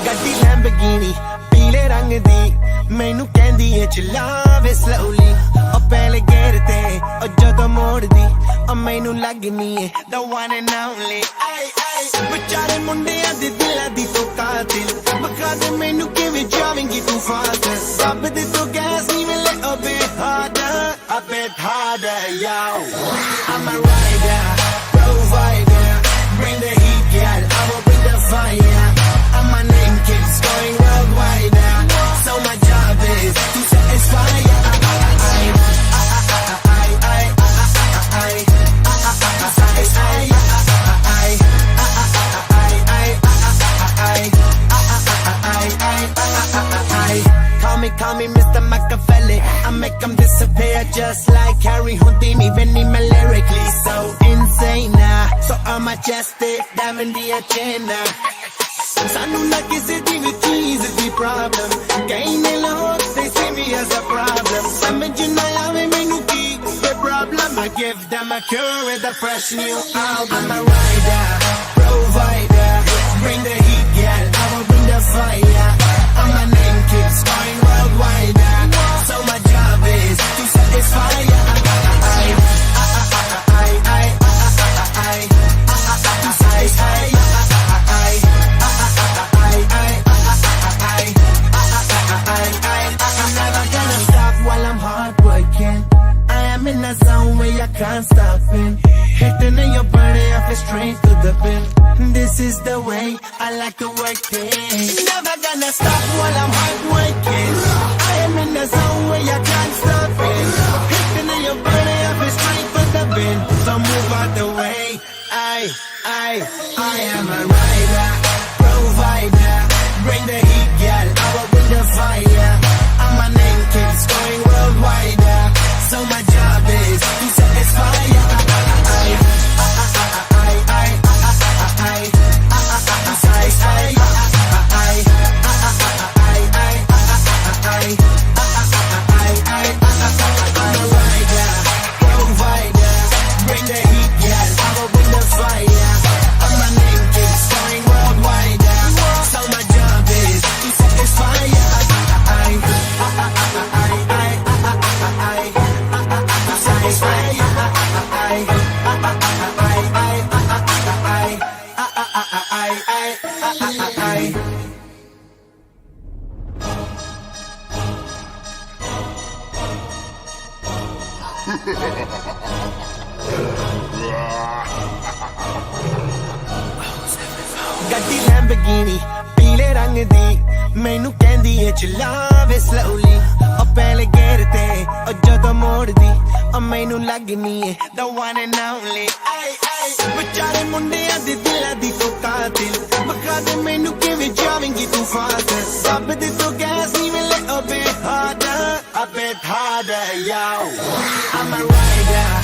ਗੱਡੀ ਲੈਂਬਰਗਿਨੀ ਪੀਲੇ ਰੰਗ ਦੀ ਮੈਨੂੰ ਕਹਿੰਦੀ ਏ ਚਲਾਵੇ ਸਲੋਲੀ ਉਹ ਪਹਿਲੇ ਗੇਰ ਤੇ ਉਹ ਜਦੋਂ ਮੋੜਦੀ ਉਹ ਮੈਨੂੰ ਲੱਗਨੀ ਏ the one and only ਵਿਚਾਰੇ ਮੁੰਡਿਆਂ ਦੇ ਦਿਲਾਂ ਦੀ ਤੂੰ ਕਾਤਿਲ ਬਖਾ ਦੇ ਮੈਨੂੰ ਕਿਵੇਂ ਜਾਵੇਂਗੀ ਤੂੰ ਫਾਸਟ ਰੱਬ ਦੇ ਤੋਂ ਗੈਸ ਨਹੀਂ ਮਿਲੇ a bit harder yo I'm a rider provider bring the heat girl I will bring the fire and my name keeps going worldwide now so my job is to satisfy Call me Mr. Machiavelli I make them disappear just like Harry Houdini Veni me lyrically so insane so I'm majestic diamond the agenda Sanu na kisi di vi cheese di problem Gain the load they see me as a problem Samajh na aave mainu ki the problem I give them a cure with a fresh new album I'm a rider provider bring the heat girl I will bring the fire and my name keeps going worldwide so my job is to satisfy I'm never gonna stop while I'm hard working I am in a zone where I can't stop it hitting in your body I feel straight to the bin this is the way I like to work things never gonna stop while I'm hard working I am in a zone where I can't stop it hitting in your body I feel straight to the bin so move out the way I am a rider provider bring the heat girl I will bring the fire and my name keeps going worldwide so my job is to satisfy ਗੱਡੀ Lamborghini ਪੀਲੇ ਰੰਗ ਦੀ ਮੈਨੂੰ ਕਹਿੰਦੀ ਏ ਚਲਾਵੇ slowly ਉਹ ਪਹਿਲੇ ਗੇਰ ਤੇ ਉਹ ਜਦੋਂ ਮੋੜਦੀ ਉਹ ਮੈਨੂੰ ਲੱਗਨੀ ਏ the one and only ਵਿਚਾਰੇ ਮੁੰਡਿਆਂ ਦੇ ਦਿਲਾਂ ਦੀ ਤੂੰ ਕਾਤਿਲ ਬਖਾ ਦੇ ਮੈਨੂੰ ਕਿਵੇਂ ਜਾਵੇਂਗੀ ਤੂੰ ਫਾਸਟ ਰੱਬ ਦੇ ਤੋਂ ਗੈਸ ਨਹੀਂ ਮਿਲੇ a bit harder yo I'm a rider